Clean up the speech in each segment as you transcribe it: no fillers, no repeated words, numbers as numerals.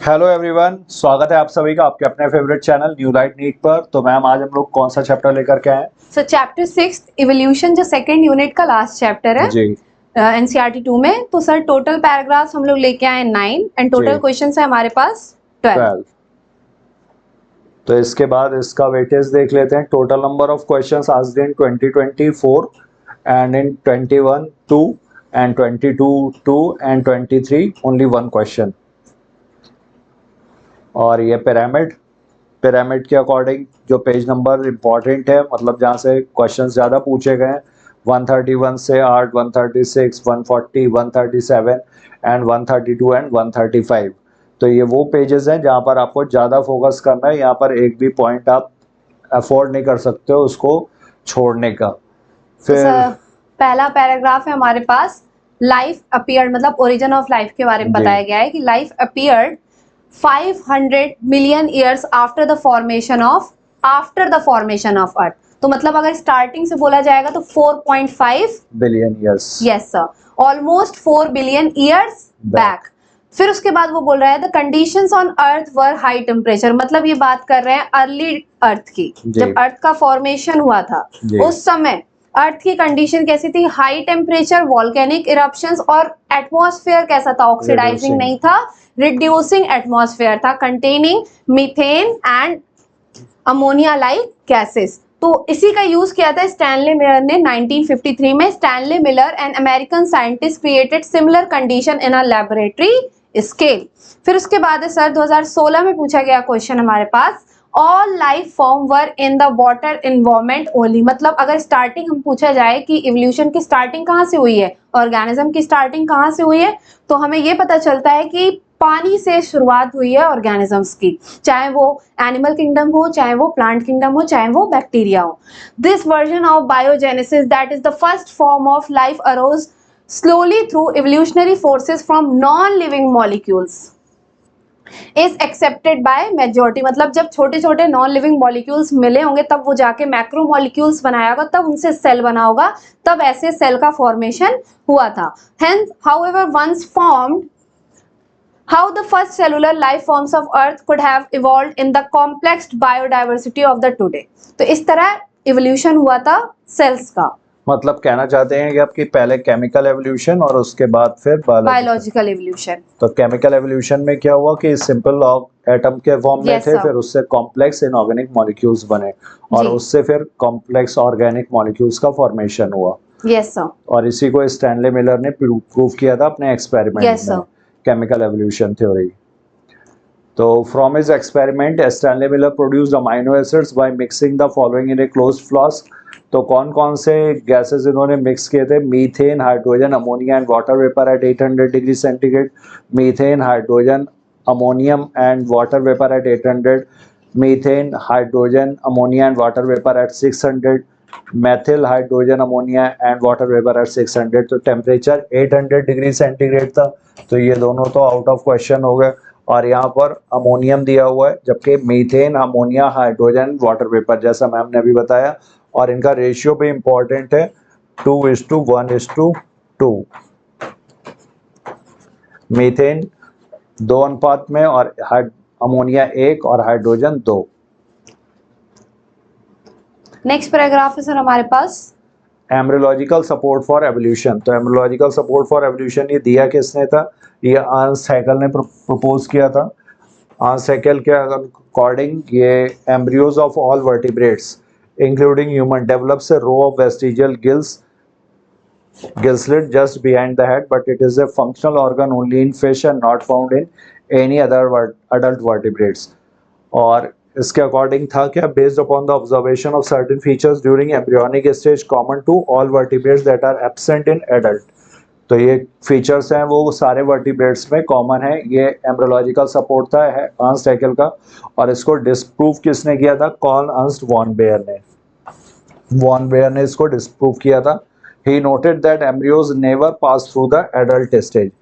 Hello everyone, स्वागत है आप सभी का आपके अपने favourite channel new light NEET पर। तो मैम आज हम लोग कौन सा चैप्टर लेकर के आए? सो चैप्टर 6 इवोल्यूशन जो सेकंड यूनिट का लास्ट चैप्टर है जी एनसीईआरटी 2 में। तो सर टोटल पैराग्राफ्स हम लोग लेके आए 9 एंड टोटल क्वेश्चंस है हमारे पास 12। 12। तो इसके बाद इसका वेटेज देख लेते हैं। Total number of questions asked in 2024 and in 21 2 and 22 2 and 23 only one question. और ये पिरामिड के अकॉर्डिंग जो पेज नंबर इम्पॉर्टेंट है, मतलब जहाँ से क्वेश्चंस ज़्यादा पूछे गए हैं, 131 से 8, 136, 140, 137 एंड 132 एंड 135। तो ये वो पेजेस हैं जहाँ पर आपको ज़्यादा फोकस करना है। यहाँ पर एक भी पॉइंट आप अफोर्ड नहीं कर सकते हो उसको छोड़ने का। फिर पहला पैराग्राफ है हमारे पास लाइफ अपीयर्ड, मतलब ओरिजिन ऑफ लाइफ के बारे में बताया गया है कि life appeared 500 million years after the formation of earth. तो मतलब अगर स्टार्टिंग से बोला जाएगा तो 4.5 billion years. Yes sir, almost 4 billion years back. फिर उसके बाद वो बोल रहा है the conditions on earth were high temperature, मतलब ये बात कर रहे हैं अर्ली अर्थ की, जब अर्थ का फॉर्मेशन हुआ था उस समय अर्थ की कंडीशन कैसी थी? हाई टेम्परेचर, वॉल्केनिक इरप्शंस, और एटमॉस्फेयर कैसा था? ऑक्सीडाइजिंग नहीं था, रिड्यूसिंग एटमॉस्फेयर था, containing methane and ammonia like gases. तो इसी का यूज किया था स्टैनले मिलर ने 1953 में। Stanley Miller and American scientist created similar condition in a laboratory scale. फिर उसके बाद है सर 2016 में पूछा गया क्वेश्चन हमारे पास, all life form were in the water environment only. मतलब अगर स्टार्टिंग हम पूछा जाए कि इवोल्यूशन की स्टार्टिंग कहाँ से हुई है, ऑर्गेनिज्म की स्टार्टिंग कहाँ से हुई है, तो हमें ये पता चलता है कि पानी से शुरुआत हुई है ऑर्गेनिजम्स की, चाहे वो एनिमल किंगडम हो, चाहे वो प्लांट किंगडम हो, चाहे वो बैक्टीरिया हो। This version of biogenesis that is the first form of life arose slowly through evolutionary forces from non living molecules is accepted by majority. मतलब जब छोटे छोटे नॉन लिविंग मॉलिक्यूल्स मिले होंगे तब वो जाके मैक्रो मॉलिक्यूल्स बनाया होगा, तब उनसे सेल बना होगा, तब ऐसे सेल का फॉर्मेशन हुआ था। Hence however once formed how the first cellular life forms of earth could have evolved in the complex biodiversity of the today। तो इस तरह इवोल्यूशन हुआ था सेल्स का। मतलब कहना चाहते हैं कि आपकी पहले केमिकल एवोल्यूशन और उसके बाद फिर बायोलॉजिकल एवोल्यूशन। तो केमिकल एवोल्यूशन में क्या हुआ कि सिंपल एटम के फॉर्म में थे, फिर उससे कॉम्प्लेक्स इनऑर्गेनिक मॉलिक्यूल्स बने और उससे फिर कॉम्प्लेक्स ऑर्गेनिक मॉलिक्यूल्स का फॉर्मेशन हुआ। Yes sir. और इसी को स्टैनले मिलर ने प्रूव किया था अपने एक्सपेरिमेंट में, केमिकल एवोल्यूशन थ्योरी। तो from his experiment Stanley Miller produced amino acids by mixing the following in a closed flask. तो कौन कौन से गैसेस इन्होंने मिक्स किए थे? Methane, hydrogen, ammonia and water vapour eight 800 degree centigrade. Methane, hydrogen, ammonium and water vapour eight 800। Methane, hydrogen, ammonia and water vapour eight 600। Methyl, hydrogen, ammonia and water vapour eight 600। तो temperature 800 degree centigrade था, तो ये दोनों तो out of question हो गए। और यहाँ पर अमोनियम दिया हुआ है, जबकि methane, ammonia, hydrogen, water vapour जैसा मैम ने अभी बताया। और इनका रेशियो भी इम्पोर्टेंट है, 2:1:2। मीथेन 2 अनुपात में और अमोनिया 1 और हाइड्रोजन 2। नेक्स्ट पैराग्राफ है सर हमारे पास एम्ब्रियोलॉजिकल सपोर्ट फॉर एवोल्यूशन। तो एम्ब्रियोलॉजिकल सपोर्ट फॉर एवोल्यूशन ये दिया किसने था? ये अर्नस्ट हैकेल ने प्रपोज किया था। अर्नस्ट हैकेल के अकॉर्डिंग ये embryos of all vertebrates including human develops a row of vestigial gillslit just behind the head, but it is a functional organ only in fish and not found in any other adult vertebrates। और इसके according था क्या? Based upon the observation of certain features during embryonic stage common to all vertebrates that are absent in adult. तो ये features हैं वो सारे vertebrates में कॉमन है। ये एम्ब्रियोलॉजिकल सपोर्ट था अर्नस्ट हैकेल का, और इसको डिस्प्रूव किसने किया था? कार्ल अर्नस्ट वॉन बेयर ने। वॉन बेयर ने इसको डिस्प्रूव किया था। He noted that embryos never pass through the adult stage।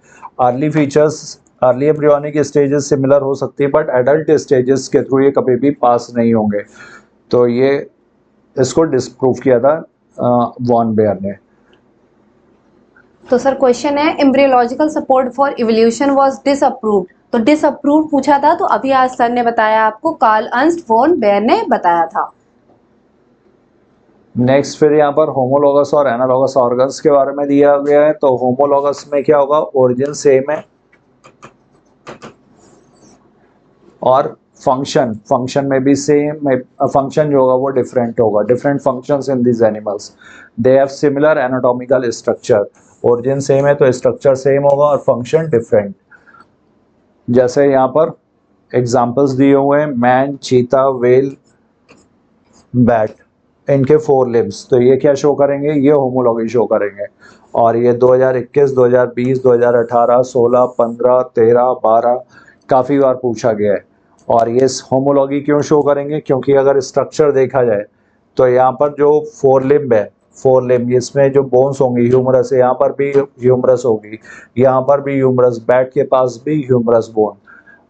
Early features, early embryonic stages similar हो सकती है, बट एडल्ट स्टेजेस के थ्रू ये कभी भी पास नहीं होंगे। तो ये इसको डिस्प्रूव किया था वॉन बेयर ने। तो सर क्वेश्चन है embryological support for evolution was disapproved तो डिसअप्रूव पूछा था, तो अभी आज सर ने बताया आपको, कार्ल अर्न्स्ट वॉन बेयर ने बताया था। नेक्स्ट फिर यहाँ पर होमोलॉगस और एनालॉगस ऑर्गन्स के बारे में दिया गया है। तो होमोलॉगस में क्या होगा, ओरिजिन सेम है और फंक्शन में भी सेम, फंक्शन जो होगा वो डिफरेंट होगा, different functions in this animals. They have similar anatomical structure, origin same है तो स्ट्रक्चर सेम होगा और फंक्शन डिफरेंट। जैसे यहाँ पर एग्जांपल्स दिए हुए हैं, मैन, चीता, व्हेल, बैट, इनके 4 लिम्स, तो ये क्या शो करेंगे, ये होमोलॉगी शो करेंगे। और ये 2021, 2020, 2018, 16, 15, 13, 12 काफ़ी बार पूछा गया है। और ये होमोलॉगी क्यों शो करेंगे, क्योंकि अगर स्ट्रक्चर देखा जाए तो यहाँ पर जो 4 लिम्ब है, 4 लिम्ब, इसमें जो बोन्स होंगी, ह्यूमरस है, यहाँ पर भी ह्यूमरस होगी, यहाँ पर भी ह्यूमरस, बैट के पास भी ह्यूमरस बोन,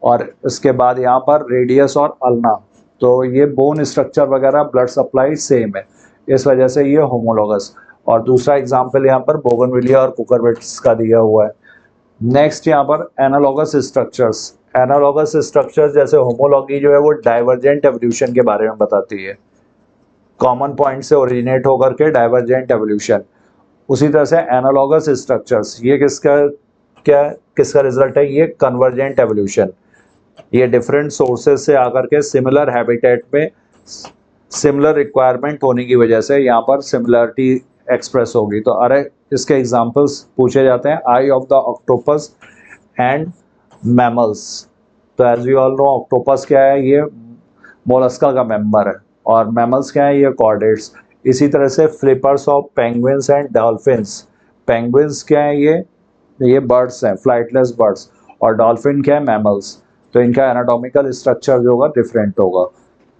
और इसके बाद यहाँ पर रेडियस और अल्ना, तो ये बोन स्ट्रक्चर वगैरह, ब्लड सप्लाई सेम है, इस वजह से ये होमोलॉगस। और दूसरा एग्जांपल यहाँ पर बोगनविलिया और कुकरबिट्स का दिया हुआ है। नेक्स्ट यहाँ पर एनालॉगस स्ट्रक्चर्स। एनालॉगस स्ट्रक्चर जैसे होमोलॉगी जो है वो डाइवर्जेंट एवोल्यूशन के बारे में बताती है, कॉमन पॉइंट से ओरिजिनेट होकर के डाइवर्जेंट एवोल्यूशन। उसी तरह से एनालॉगस स्ट्रक्चर्स, ये किसका रिजल्ट है, ये कन्वर्जेंट एवोल्यूशन। ये डिफरेंट सोर्सेज से आकर के सिमिलर हैबिटेट में सिमिलर रिक्वायरमेंट होने की वजह से यहाँ पर सिमिलरिटी एक्सप्रेस होगी। तो अरे इसके एग्जांपल्स पूछे जाते हैं, eye of the octopus and mammals. तो as we all know, octopus क्या है, ये मोलस्का का मेंबर है, और मैमल्स क्या है, ये कॉर्डेट्स। इसी तरह से flippers of penguins and dolphins. Penguins क्या है, ये बर्ड्स हैं, फ्लाइटलेस बर्ड्स, और डॉल्फिन क्या है, मैमल्स। तो इनका एनाटॉमिकल स्ट्रक्चर जो होगा डिफरेंट होगा।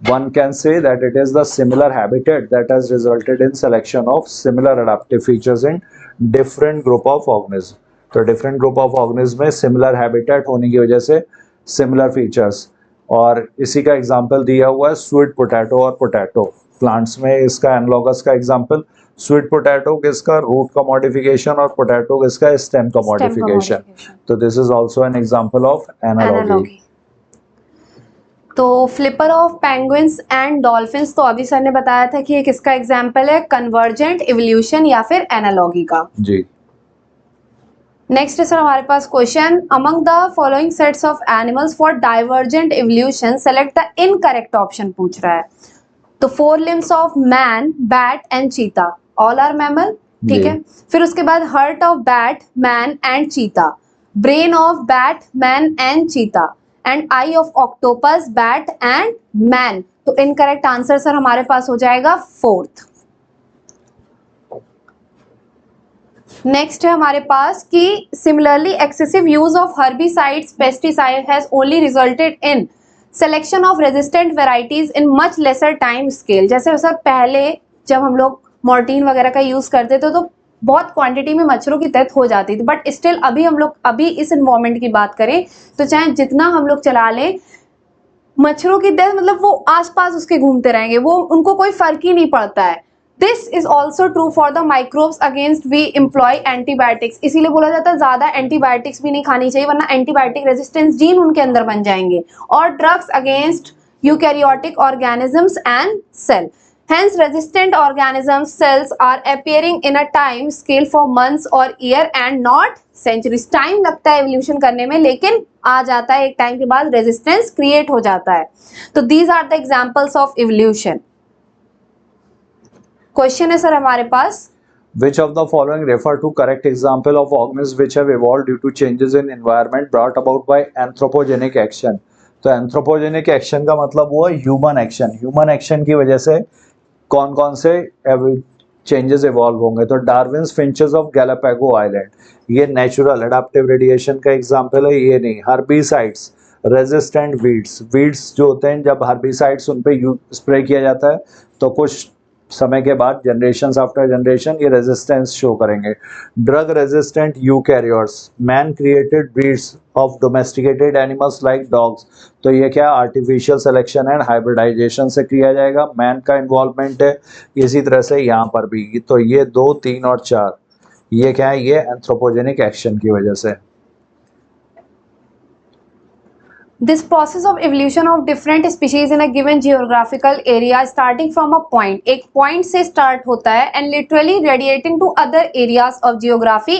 One can say that it is the similar habitat that has resulted in selection of similar adaptive features in different group of organisms. तो different group of organisms में similar habitat होने की वजह से similar features, और इसी का example दिया हुआ है स्वीट पोटैटो और पोटैटो प्लांट्स में। इसका एनालॉगस का एग्जाम्पल, स्वीट पोटैटो किसका, रूट का मॉडिफिकेशन, और पोटैटो किसका, स्टेम का मॉडिफिकेशन। तो this is also an example of analogy. तो flipper of penguins and dolphins, तो अभी सर ने बताया था कि ये किसका एग्जाम्पल है, कन्वर्जेंट इवोल्यूशन या फिर एनालॉगी का। जी। नेक्स्ट है सर हमारे पास question, among the following sets of animals for divergent evolution select the incorrect option पूछ रहा है। तो 4 limbs of man, bat and cheetah, all are mammal, ठीक है। फिर उसके बाद heart of bat, man and cheetah, brain of bat, man and cheetah, and eye of octopus, bat and man. तो इनकरेक्ट आंसर सर हमारे पास हो जाएगा 4th। नेक्स्ट है हमारे पास कि similarly excessive use of herbicides, pesticide has only resulted in selection of resistant varieties in much lesser time scale. जैसे sir पहले जब हम लोग मॉर्टीन वगैरह का यूज करते थे तो बहुत क्वांटिटी में मच्छरों की डेथ हो जाती थी, बट स्टिल अभी इस इन्वायरमेंट की बात करें तो चाहे जितना हम लोग चला लें, मच्छरों की डेथ मतलब वो आसपास उसके घूमते रहेंगे, वो उनको कोई फर्क ही नहीं पड़ता है। This is also true for the microbes against we employ antibiotics. इसीलिए बोला जाता है ज्यादा एंटीबायोटिक्स भी नहीं खानी चाहिए, वरना एंटीबायोटिक रेजिस्टेंस जीन उनके अंदर बन जाएंगे। और drugs against eukaryotic organisms and cell, hence resistant organisms cells are appearing in a time scale for months or year and not centuries। Time लगता है एवोल्यूशन करने में, लेकिन आ जाता है एक टाइम के बाद, रेजिस्टेंस क्रिएट हो जाता है। तो these are the examples of evolution। Question है सर हमारे पास, Which of the following refer to correct example of organisms which have evolved due to changes in environment brought about by anthropogenic action। तो anthropogenic action का मतलब हुआ human action. Human action की वजह से कौन कौन से चेंजेस इवॉल्व होंगे। तो डार्विन्स फिंचेस ऑफ गैलापागो आइलैंड, ये नेचुरल एडाप्टिव रेडिएशन का एग्जांपल है, ये नहीं। हर्बिसाइड्स, रेजिस्टेंट वीड्स जो होते हैं, जब हर्बिसाइड्स उन पे स्प्रे किया जाता है तो कुछ समय के बाद, जनरेशन आफ्टर जनरेशन, ये रेजिस्टेंस शो करेंगे। Drug resistant eukaryotes, man created breeds of domesticated animals like dogs. तो ये क्या, आर्टिफिशियल सिलेक्शन एंड हाइब्रिडाइजेशन से किया जाएगा, मैन का इन्वॉल्वमेंट है। इसी तरह से यहाँ पर भी, तो ये 2, 3 और 4 ये क्या है, ये एंथ्रोपोजेनिक एक्शन की वजह से। This process of evolution of different species in a given geographical area starting from a point, एक point से start होता है and literally radiating to other areas of geography,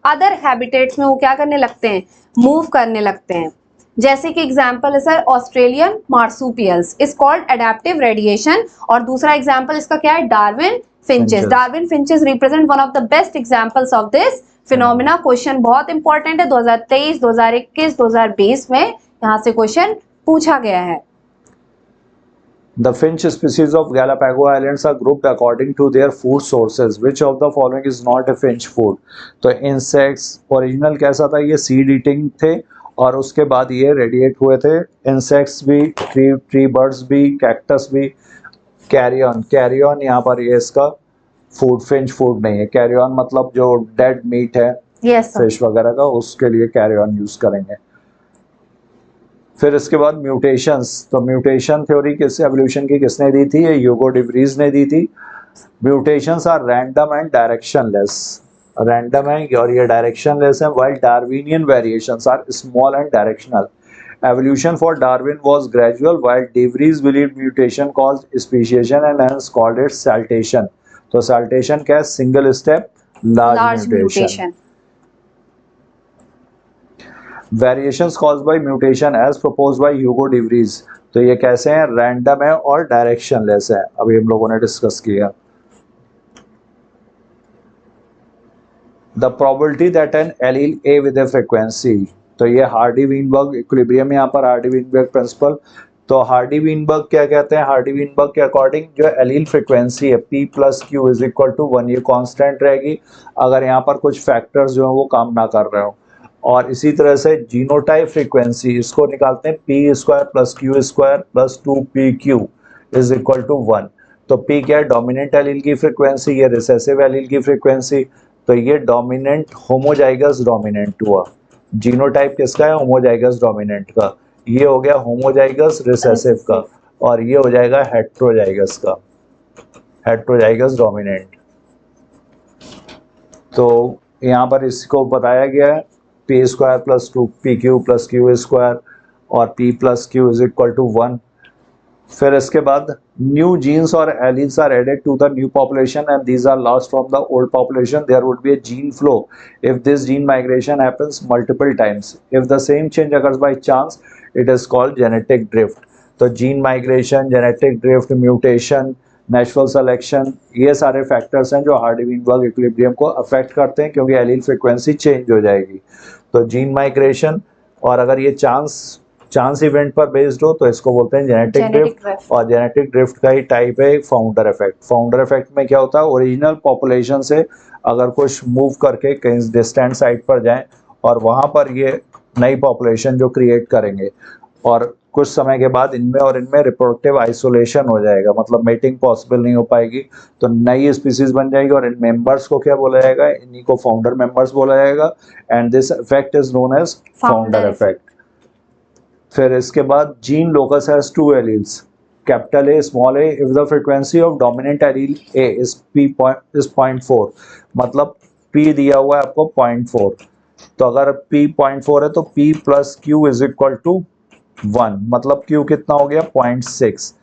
other habitats में वो क्या करने लगते हैं, move करने लगते हैं. जैसे कि एग्जाम्पल है sir Australian marsupials is called adaptive radiation, और दूसरा एग्जाम्पल इसका क्या है, Darwin finches. Darwin finches represent one of the best examples of this phenomena. Question बहुत इंपॉर्टेंट है, 2023, 2021, 2020 में यहाँ से क्वेश्चन पूछा गया है. The finch species of Galapagos Islands are grouped according to their food sources. Which of the following is not a finch food? तो insects original कैसा था, ये सीड ईटिंग थे और उसके बाद ये रेडिएट हुए थे. इंसेक्ट्स भी, ट्री बर्ड्स भी, कैक्टस भी. कैरियन यहाँ पर ये इसका फूड, फिंच फूड नहीं है. कैरियन मतलब जो डेड मीट है फिश वगैरह का, उसके लिए कैरियन यूज करेंगे. फिर इसके बाद म्यूटेशंस. तो म्यूटेशन थ्योरी किस एवोल्यूशन की किसने दी थी, ये ह्यूगो डिवरीज ने दी थी. Mutations are random and directionless. Random है और ये डायरेक्शनलेस है, while Darwinian variations are small and directional. Evolution for Darwin was gradual, while De Vries believed mutation caused speciation and hence called it saltation. तो saltation क्या है, single step large mutation. Variations caused by mutation as proposed by Hugo De Vries. तो ये कैसे हैं, random है और directionless है, अभी हम लोगों ने डिस्कस किया. The probability that an allele A with a frequency. तो ये हार्डी-वीनबर्ग इक्विलिब्रियम, यहाँ पर हार्डी-वीनबर्ग प्रिंसिपल. तो हार्डी-वीनबर्ग क्या कहते हैं, हार्डी-वीनबर्ग के अकॉर्डिंग जो एलील फ्रिक्वेंसी है P plus Q is equal to 1, ये कांस्टेंट रहेगी अगर यहाँ पर कुछ फैक्टर्स जो है वो काम ना कर रहे हो. और इसी तरह से जीनोटाइप फ्रिक्वेंसी इसको निकालते हैं P square plus Q square plus 2PQ is equal to 1. तो P क्या है, डोमिनेंट एलील की फ्रिक्वेंसी, ये रिसेसिव एलील की फ्रिक्वेंसी. तो ये डोमिनेंट होमोजाइगस डोमिनेंट हुआ. जीनोटाइप किसका है, होमोजाइगस डोमिनेंट का. ये हो गया होमोजाइगस रिसेसिव का, और ये हो जाएगा हेट्रोजाइगस का, हेट्रोजाइगस डोमिनेंट. तो यहाँ पर इसको बताया गया है P square plus 2PQ plus Q square और P plus Q is equal to 1. फिर इसके बाद न्यू जीन्स और alleles are added to the new population and these are lost from the old population. There would be a gene flow if this gene migration happens multiple times. If the same change occurs by chance it is called genetic drift. तो gene migration, genetic drift, mutation, natural selection, ये सारे factors हैं जो Hardy-Weinberg equilibrium को affect करते हैं क्योंकि allele frequency change हो जाएगी. तो जीन माइग्रेशन, और अगर ये चांस इवेंट पर बेस्ड हो तो इसको बोलते हैं जेनेटिक ड्रिफ्ट. और जेनेटिक ड्रिफ्ट का ही टाइप है फाउंडर इफेक्ट. फाउंडर इफेक्ट में क्या होता है, ओरिजिनल पॉपुलेशन से अगर कुछ मूव करके कहीं डिस्टेंट साइट पर जाएं और वहां पर ये नई पॉपुलेशन जो क्रिएट करेंगे और कुछ समय के बाद इनमें रिप्रोडक्टिव आइसोलेशन हो जाएगा, मतलब मेटिंग पॉसिबल नहीं हो पाएगी, तो नई स्पीसीज बन जाएगी और इन मेंबर्स को क्या बोला जाएगा, इन्हीं को फाउंडर मेंबर्स बोला जाएगा. And this effect is known as founder effect. फिर इसके बाद gene locus has 2 alleles, capital A small a if the frequency of dominant allele A is 0.4. मतलब P दिया हुआ है आपको 0.4. तो अगर P 0.4 है तो P plus Q is equal to 1, मतलब Q कितना हो गया 0.6.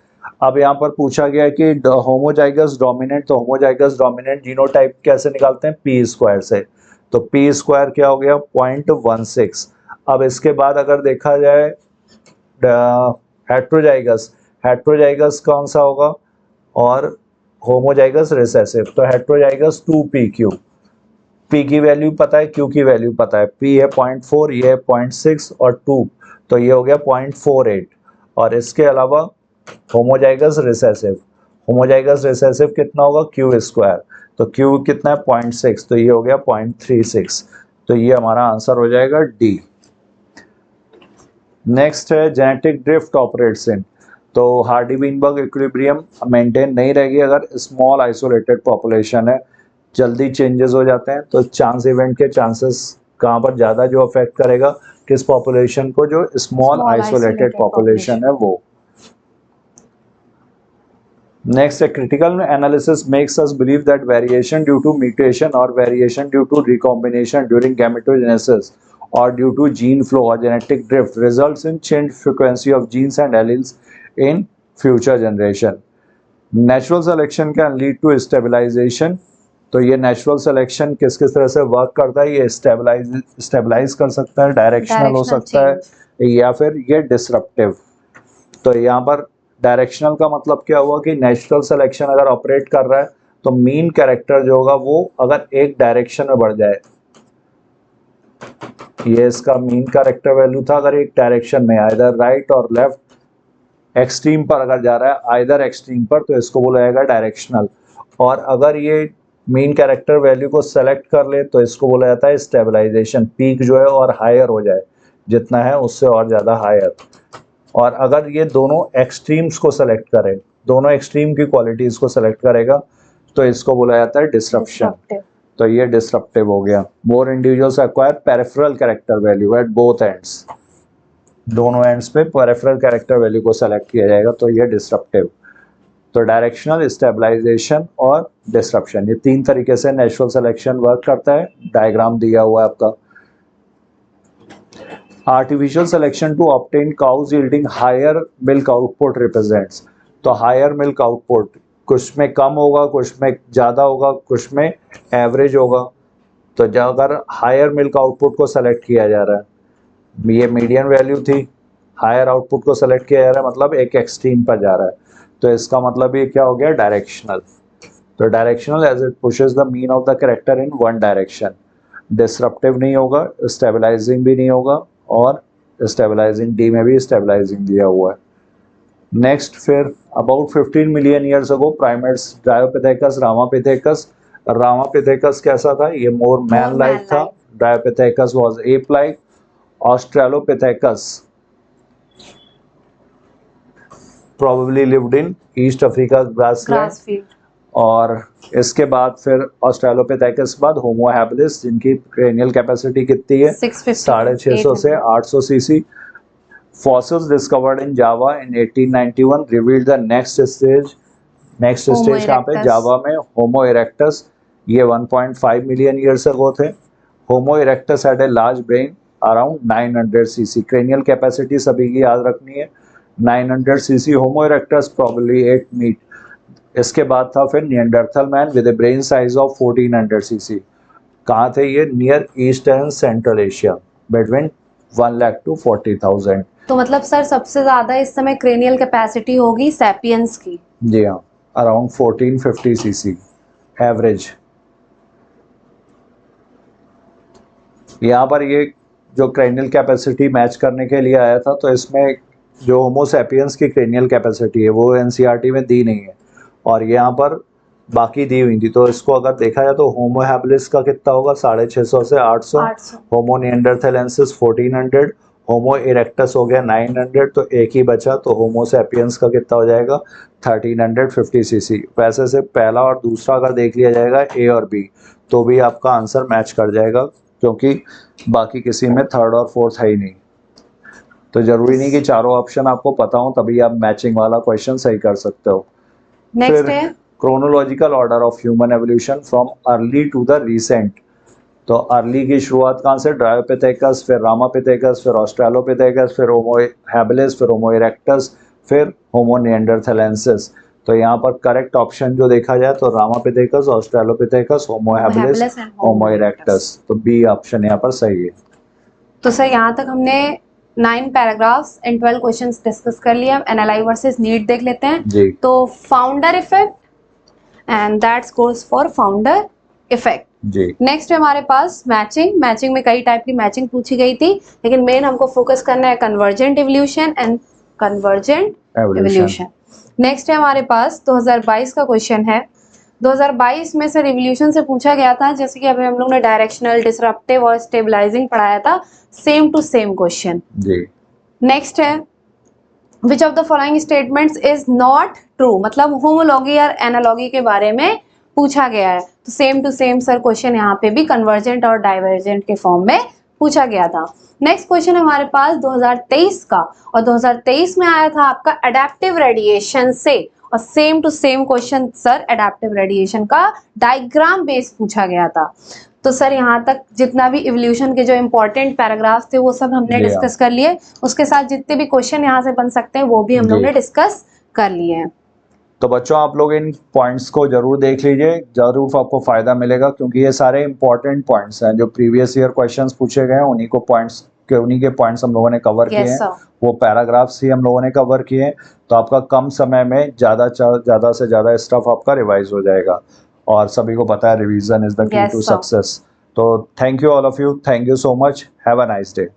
अब यहाँ पर पूछा गया है कि होमोजाइगस डोमिनेंट, तो होमोजाइगस डोमिनेंट जीनोटाइप कैसे निकालते हैं, P स्क्वायर से. तो P स्क्वायर क्या हो गया 0.16. अब इसके बाद अगर देखा जाए हेट्रोजाइगस कौन सा होगा और होमोजाइगस रिसेसिव. तो हेट्रोजाइगस 2PQ. P की वैल्यू पता है, Q की वैल्यू पता है. P है 0.4, ये है 0.6 और 2, तो ये हो गया 0.48. और इसके अलावा होमोजाइगस रिसेसिव कितना होगा, Q स्क्वायर. तो Q कितना है 0.6, तो ये हो गया 0.36. तो ये हमारा आंसर हो जाएगा D. नेक्स्ट है जेनेटिक ड्रिफ्ट ऑपरेट्स इन. तो हार्डी-वीनबर्ग इक्विलिब्रियम मेंटेन नहीं रहेगी अगर स्मॉल आइसोलेटेड पॉपुलेशन है, जल्दी चेंजेस हो जाते हैं. तो चांस इवेंट के चांसेस कहाँ पर ज़्यादा जो अफेक्ट करेगा, किस पॉपुलेशन को, जो स्मॉल आइसोलेटेड पॉपुलेशन है वो. Next, a critical analysis makes us believe that variation due to mutation or variation due to recombination during gametogenesis or due to gene flow or genetic drift results in changed frequency of genes and alleles in future generation. Natural selection can lead to stabilization. तो ये natural selection किस किस तरह से work करता है, ये stabilise कर सकता है, डायरेक्शनल हो सकता है या फिर ये डिसरप्टिव। तो यहाँ पर डायरेक्शनल का मतलब क्या हुआ कि नेचुरल सिलेक्शन अगर ऑपरेट कर रहा है तो मीन कैरेक्टर जो होगा वो अगर एक डायरेक्शन में बढ़ जाए, ये इसका मीन कैरेक्टर वैल्यू था, अगर एक डायरेक्शन में आइदर राइट और लेफ्ट एक्सट्रीम पर अगर जा रहा है आइदर एक्सट्रीम पर, तो इसको बोला जाएगा डायरेक्शनल। और अगर ये मीन कैरेक्टर वैल्यू को सेलेक्ट कर ले तो इसको बोला जाता है स्टेबलाइजेशन, पीक जो है और हायर हो जाए, जितना है उससे और ज़्यादा हायर। और अगर ये दोनों एक्सट्रीम्स को सेलेक्ट करे, दोनों एक्सट्रीम की क्वालिटीज़ को सेलेक्ट करेगा तो इसको बोला जाता है डिसरप्शन। तो ये डिसरप्टिव हो गया। More individuals acquire peripheral character value at both ends, दोनों एंड्स पे पेरिफेरल कैरेक्टर वैल्यू को सेलेक्ट किया जाएगा तो ये डिसरप्टिव। तो डायरेक्शनल, स्टेबलाइजेशन और डिसरप्शन, ये तीन तरीके से नेचुरल सिलेक्शन वर्क करता है। डायग्राम दिया हुआ है आपका। Artificial selection to obtain cows yielding higher milk output represents. तो हायर मिल्क आउटपुट कुछ में कम होगा, कुछ में ज़्यादा होगा, कुछ में एवरेज होगा। तो जब अगर हायर मिल्क आउटपुट को सेलेक्ट किया जा रहा है, ये मीडियन वैल्यू थी, हायर आउटपुट को सेलेक्ट किया जा रहा है मतलब एक एक्सट्रीम पर जा रहा है, तो इसका मतलब ये क्या हो गया, डायरेक्शनल। तो directional as it pushes the mean of the character in one direction. Disruptive नहीं होगा, स्टेबलाइजिंग भी नहीं होगा, और स्टेबलाइजिंग डी में भी स्टेबलाइजिंग दिया हुआ है। नेक्स्ट, फिर about 15 million years ago primates Dryopithecus, Ramapithecus. Ramapithecus कैसा था, ये मोर मैन लाइक था। Dryopithecus was ape like. Australopithecus probably lived in East Africa grassland। और इसके बाद फिर ऑस्ट्रेलोपिथेकस के बाद होमो हैबिलिस, जिनकी क्रेनियल कैपेसिटी कितनी है, 650 से 800 CC. Fossils discovered in Java in 1891 revealed the next stage कहाँ पे, जावा में, होमो इरेक्टस। ये 1.5 मिलियन ईयर्स अगो थे। Homo erectus had a large brain around 900 CC. Cranial capacity सभी की याद रखनी है 900 CC. Homo erectus probably 8 meat. इसके बाद था फिर Neanderthal man with a brain size of 1400 CC. कहाँ थे ये, Near East and Central Asia, between 1 lakh to 40,000। तो मतलब सर सबसे ज्यादा इस समय क्रेनियल कैपेसिटी होगी सैपियंस की। जी हाँ, अराउंड 1450 सीसी एवरेज। यहाँ पर ये जो क्रेनियल कैपेसिटी मैच करने के लिए आया था, तो इसमें जो होमो सैपियंस की क्रेनियल कैपेसिटी है वो एनसीईआरटी में दी नहीं है और यहाँ पर बाकी दी हुई थी। तो इसको अगर देखा जाए तो होमो हैबिलिस का कितना होगा, 650 से 800। होमो निएंडरथैलेंसिस 1400। होमो इरेक्टस हो गया 900, तो एक ही बचा, तो होमो सैपियंस का कितना हो जाएगा, 1350 सीसी। वैसे से पहला और दूसरा अगर देख लिया जाएगा ए और बी, तो भी आपका आंसर मैच कर जाएगा, क्योंकि बाकी किसी में थर्ड और फोर्थ है ही नहीं। तो जरूरी नहीं कि चारों ऑप्शन आपको पता हो तभी आप मैचिंग वाला क्वेश्चन सही कर सकते हो। नेक्स्ट है chronological order of human evolution from early to the recent. तो अर्ली की शुरुआत कहाँ से, ड्रायोपिथेकस, फिर रामापिथेकस, फिर ऑस्ट्रेलोपिथेकस, फिर होमो हैबिलिस, फिर होमो इरेक्टस, फिर होमो निएंडरथैलेंसिस। तो यहाँ पर करेक्ट ऑप्शन जो देखा जाए तो रामापिथेकस, ऑस्ट्रेलोपिथेकस, होमो हैबिलिस, होमो इरेक्टस। तो बी ऑप्शन यहाँ पर सही है। तो सर यहाँ तक हमने 9 पैराग्राफ्स एंड 12 क्वेश्चंस डिस्कस कर लिया। एनएलआई वर्सेस नीट देख लेते हैं जी। तो founder effect and that scores for founder effect जी। नेक्स्ट है हमारे पास मैचिंग में कई टाइप की मैचिंग पूछी गई थी, लेकिन मेन हमको फोकस करना है convergent evolution and convergent evolution. Next है हमारे पास 2022 का क्वेश्चन है। 2022 में से रिवोल्यूशन से पूछा गया था, जैसे कि अभी हम लोग ने डायरेक्शनल, डिसरप्टिव और स्टेबलाइजिंग पढ़ाया था, same to same question. Next है which of the following statements is not true, मतलब होमोलॉगी और एनालॉगी के बारे में पूछा गया है। तो same to same sir question यहाँ पे भी कन्वर्जेंट और डाइवर्जेंट के फॉर्म में पूछा गया था। नेक्स्ट क्वेश्चन हमारे पास 2023 का, और 2023 में आया था आपका अडेप्टिव रेडिएशन से और same to same question sir adaptive radiation का डायग्राम बेस्ड पूछा गया था। तो सर यहाँ तक जितना भी इवोल्यूशन के जो इम्पोर्टेंट पैराग्राफ्स थे वो सब हमने जी हाँ। डिस्कस कर लिए, उसके साथ जितने भी क्वेश्चन यहाँ से बन सकते हैं वो भी हम लोग जी। ने डिस्कस कर लिए हैं। तो बच्चों आप लोग इन पॉइंट्स को जरूर देख लीजिए, जरूर आपको फायदा मिलेगा, क्योंकि ये सारे इंपॉर्टेंट पॉइंट्स हैं जो प्रीवियस ईयर क्वेश्चंस पूछे गए हैं, उन्हीं के पॉइंट्स हम लोगों ने कवर किए Yes, हैं। sir. वो पैराग्राफ्स ही हम लोगों ने कवर किए हैं, तो आपका कम समय में ज़्यादा से ज़्यादा स्टफ आपका रिवाइज हो जाएगा। और सभी को पता है revision is the key Yes, to sir. Success. तो thank you all of you, thank you so much, have a nice day.